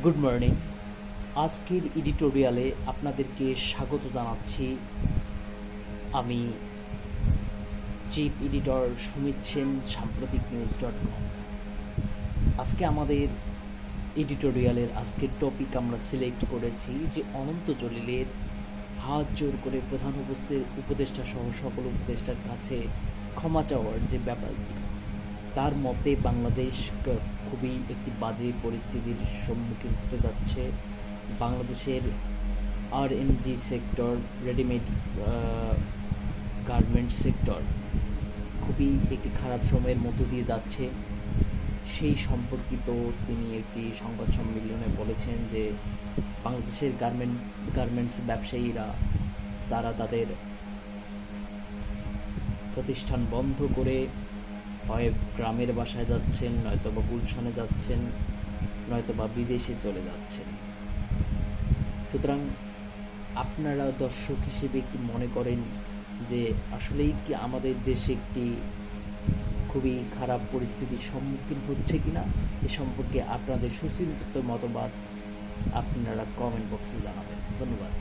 Good morning. আজকের এডিটোরিয়ালে আপনাদেরকে স্বাগত জানাচ্ছি। আমি চিফ এডিটর সুমিত সেন, সাম্প্রতিক নিউজ.com। আজকে আমাদের এডিটোরিয়ালের আজকের টপিক আমরা সিলেক্ট করেছি যে অনন্ত জলিলের হাত জোর করে প্রধান উপদেষ্টা সহ সকল উপদেষ্টার কাছে ক্ষমা চাওয়ার যে ব্যাপারটি, তার মতে বাংলাদেশ খুবই একটি বাজে পরিস্থিতির সম্মুখীন হতে যাচ্ছে। বাংলাদেশের RMG sector, readymade garments sector খুবই একটি খারাপ সময়ের মধ্য দিয়ে যাচ্ছে। সেই সম্পর্কিত তিনি একটি সংবাদ সম্মেলনে বলেছেন যে বাংলাদেশের গার্মেন্টস ব্যবসায়ীরা তারা তাদের প্রতিষ্ঠান বন্ধ করে হয় গ্রামের বাসায় যাচ্ছেন, নয়তোবা গুলশানে যাচ্ছেন, নয়তোবা বিদেশে চলে যাচ্ছেন। সুতরাং আপনারা দর্শক হিসেবে কি মনে করেন যে আসলেই কি আমাদের দেশে একটি খুবই খারাপ পরিস্থিতির সম্মুখীন হচ্ছে কিনা? এ সম্পর্কে আপনাদের সুচিন্তিত মতবাদ আপনারা কমেন্ট বক্সে জানাবেন। ধন্যবাদ।